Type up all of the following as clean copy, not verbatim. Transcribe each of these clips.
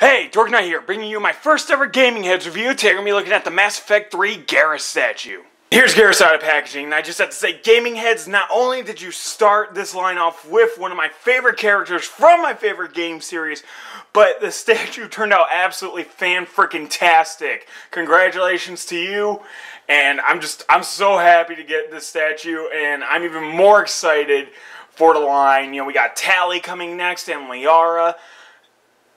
Hey, Dork Knight here, bringing you my first ever Gaming Heads review. Today we're going to be looking at the Mass Effect 3 Garrus statue. Here's Garrus out of packaging, and I just have to say, Gaming Heads, not only did you start this line off with one of my favorite characters from my favorite game series, but the statue turned out absolutely fan-freaking-tastic. Congratulations to you, and I'm so happy to get this statue, and I'm even more excited for the line. You know, we got Tali coming next, and Liara.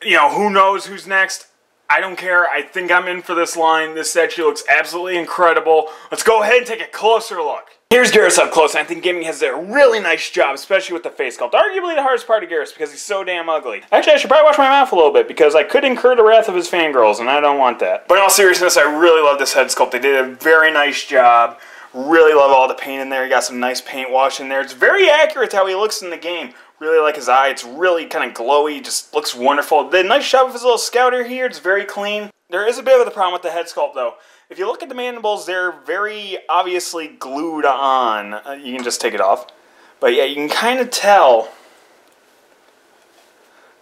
You know, who knows who's next? I don't care. I think I'm in for this line. This statue looks absolutely incredible. Let's go ahead and take a closer look. Here's Garrus up close, and I think Gaming has done a really nice job, especially with the face sculpt. Arguably the hardest part of Garrus, because he's so damn ugly. Actually, I should probably wash my mouth a little bit, because I could incur the wrath of his fangirls, and I don't want that. But in all seriousness, I really love this head sculpt. They did a very nice job. Really love all the paint in there. You got some nice paint wash in there. It's very accurate to how he looks in the game. Really like his eye. It's really kind of glowy. Just looks wonderful. The nice job of his little scouter here. It's very clean. There is a bit of a problem with the head sculpt, though. If you look at the mandibles, they're very obviously glued on. You can just take it off. But yeah, you can kind of tell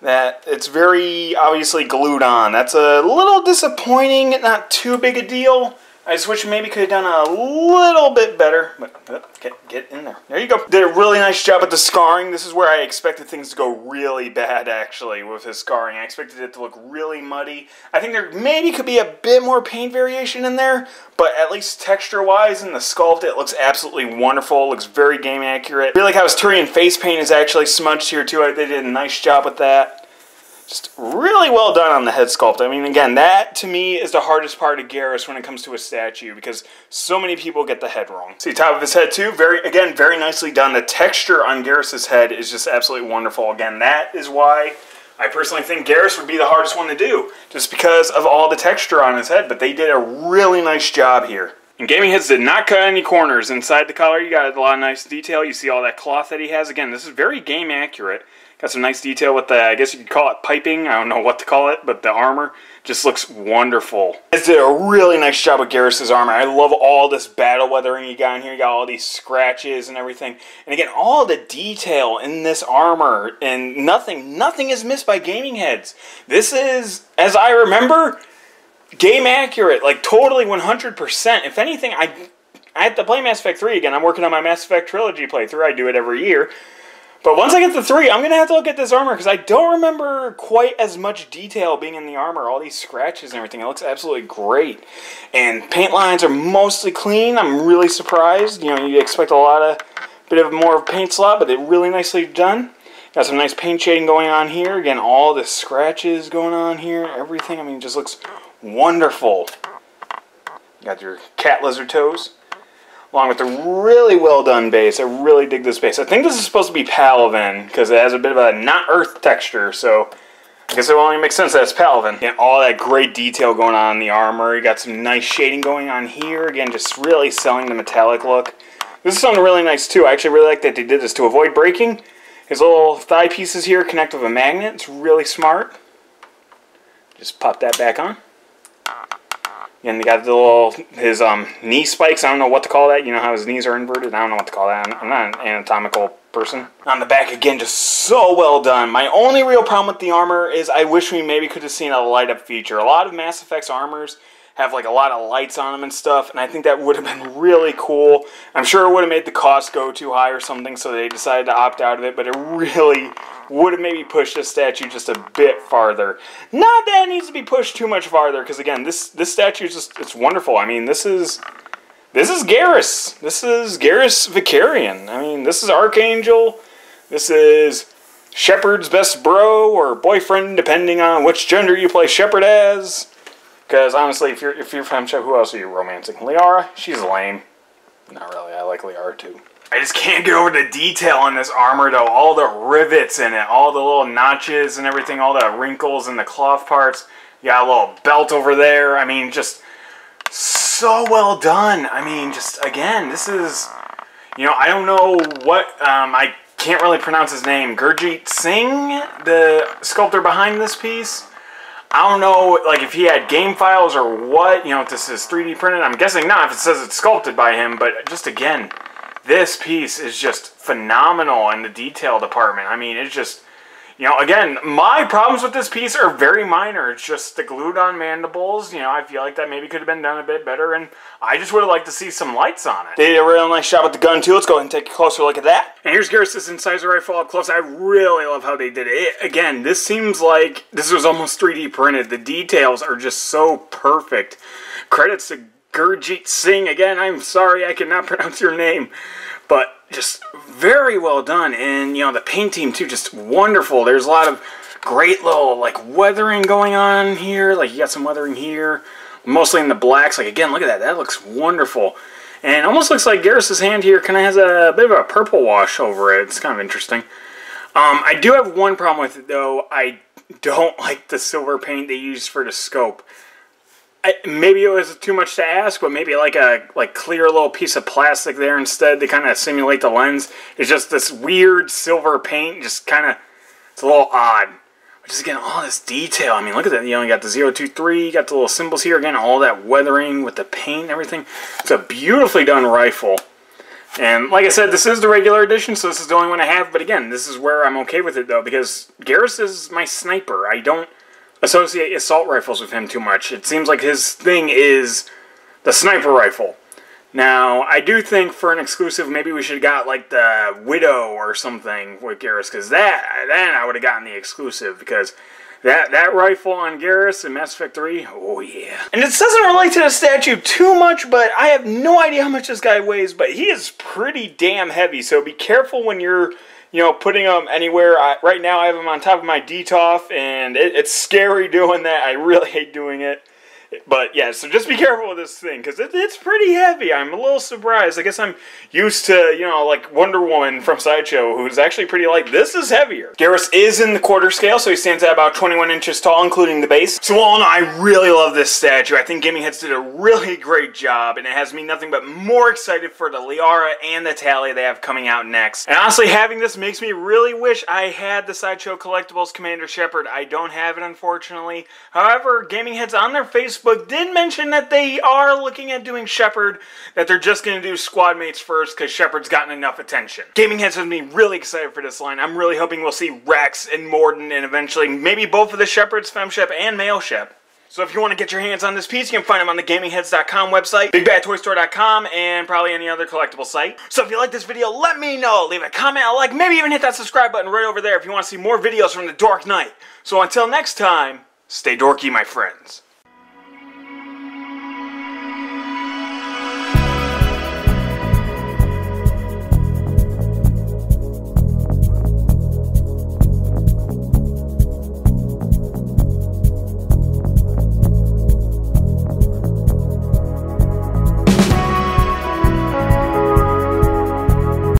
that it's very obviously glued on. That's a little disappointing. Not too big a deal. I just wish maybe could have done a little bit better, but get in there. There you go. Did a really nice job with the scarring. This is where I expected things to go really bad, actually, with his scarring. I expected it to look really muddy. I think there maybe could be a bit more paint variation in there, but at least texture-wise in the sculpt, it looks absolutely wonderful. It looks very game accurate. I really like how his Turian face paint is actually smudged here, too. They did a nice job with that. Just really well done on the head sculpt. I mean, again, that to me is the hardest part of Garrus when it comes to a statue, because so many people get the head wrong. See, top of his head too, very nicely done. The texture on Garrus's head is just absolutely wonderful. Again, that is why I personally think Garrus would be the hardest one to do, just because of all the texture on his head, but they did a really nice job here. And Gaming Heads did not cut any corners. Inside the collar, you got a lot of nice detail. You see all that cloth that he has. Again, this is very game accurate. Got some nice detail with the, I guess you could call it piping. I don't know what to call it, but the armor just looks wonderful. They did a really nice job with Garrus's armor. I love all this battle weathering you got in here. You got all these scratches and everything. And again, all the detail in this armor, and nothing is missed by Gaming Heads. This is, as I remember, game accurate, like totally 100%. If anything, I have to play Mass Effect 3 again. I'm working on my Mass Effect Trilogy playthrough. I do it every year. But once I get to 3, I'm going to have to look at this armor, because I don't remember quite as much detail being in the armor. All these scratches and everything. It looks absolutely great. And paint lines are mostly clean. I'm really surprised. You know, you expect a bit of more paint slop, but they're really nicely done. Got some nice paint shading going on here. Again, all the scratches going on here. Everything, I mean, just looks wonderful. You got your cat lizard toes, along with the really well done base. I really dig this base. I think this is supposed to be Palaven, because it has a bit of a not earth texture, so I guess it will only make sense that it's Palaven. And all that great detail going on in the armor. You got some nice shading going on here. Again, just really selling the metallic look. This is something really nice too. I actually really like that they did this to avoid breaking. His little thigh pieces here connect with a magnet. It's really smart. Just pop that back on. And they got his knee spikes. I don't know what to call that. You know how his knees are inverted? I don't know what to call that. I'm not an anatomical person. On the back, again, just so well done. My only real problem with the armor is I wish we maybe could have seen a light-up feature. A lot of Mass Effect's armors have like a lot of lights on them and stuff, and I think that would have been really cool. I'm sure it would have made the cost go too high or something, so they decided to opt out of it, but it really would have maybe pushed this statue just a bit farther. Not that it needs to be pushed too much farther, because again, this statue is just, it's wonderful. I mean, this is Garrus. This is Garrus Vakarian. I mean, this is Archangel. This is Shepard's best bro or boyfriend, depending on which gender you play Shepard as. Because honestly, if you're from Shepard, who else are you romancing? Liara? She's lame. Not really. I like Liara too. I just can't get over the detail on this armor, though. All the rivets in it, all the little notches and everything, all the wrinkles and the cloth parts. You got a little belt over there. I mean, just so well done. I mean, just, again, this is, you know, I don't know what, I can't really pronounce his name. Gurjit Singh, the sculptor behind this piece. I don't know, like, if he had game files or what, you know, if this is 3D printed. I'm guessing not if it says it's sculpted by him, but just, again, this piece is just phenomenal in the detail department. I mean, it's just, You know, again, my problems with this piece are very minor. It's just the glued-on mandibles. You know, I feel like that maybe could have been done a bit better, and I just would have liked to see some lights on it. They did a real nice job with the gun, too. Let's go ahead and take a closer look at that. And here's Garrus' incisor rifle up close. I really love how they did it. Again, this seems like this was almost 3D printed. The details are just so perfect. Credits to Gurjeet Singh. Again, I'm sorry I cannot pronounce your name, but just very well done. And, you know, the paint team, too, just wonderful. There's a lot of great little, like, weathering going on here. Like, you got some weathering here, mostly in the blacks. Like, again, look at that. That looks wonderful. And it almost looks like Garrus' hand here kind of has a bit of a purple wash over it. It's kind of interesting. I do have one problem with it, though. I don't like the silver paint they used for the scope. Maybe it was too much to ask, but maybe like a clear little piece of plastic there instead to kind of simulate the lens. It's just this weird silver paint, just kind of, it's a little odd. But just again, all this detail. I mean, look at that. You know, you got the 023, you got the little symbols here. Again, all that weathering with the paint and everything. It's a beautifully done rifle. And like I said, this is the regular edition, so this is the only one I have. But again, this is where I'm okay with it, though, because Garrus is my sniper. I don't associate assault rifles with him too much. It seems like his thing is the sniper rifle. Now, I do think for an exclusive, maybe we should have got like the Widow or something with Garrus, because then I would have gotten the exclusive, because that rifle on Garrus in Mass Effect 3, oh yeah. And this doesn't relate to the statue too much, but I have no idea how much this guy weighs, but he is pretty damn heavy, so be careful when you're, you know, putting them anywhere. Right now I have them on top of my DTOF, and it's scary doing that. I really hate doing it. But yeah, so just be careful with this thing, because it's pretty heavy. I'm a little surprised. I guess I'm used to, you know, like Wonder Woman from Sideshow, who's actually pretty light. This is heavier. Garrus is in the quarter scale, so he stands at about 21 inches tall, including the base. So all in all, I really love this statue. I think Gaming Heads did a really great job, and it has me nothing but more excited for the Liara and the Tally they have coming out next. And honestly, having this makes me really wish I had the Sideshow Collectibles Commander Shepard. I don't have it, unfortunately. However, Gaming Heads on their Facebook did mention that they are looking at doing Shepard, that they're just going to do squad mates first because Shepard's gotten enough attention. Gaming Heads has me really excited for this line. I'm really hoping we'll see Rex and Morden and eventually maybe both of the Shepards, Femshep and Male Shep. So if you want to get your hands on this piece, you can find them on the GamingHeads.com website, BigBadToyStore.com, and probably any other collectible site. So if you like this video, let me know. Leave a comment, a like, maybe even hit that subscribe button right over there if you want to see more videos from the Dork Knight. So until next time, stay dorky, my friends.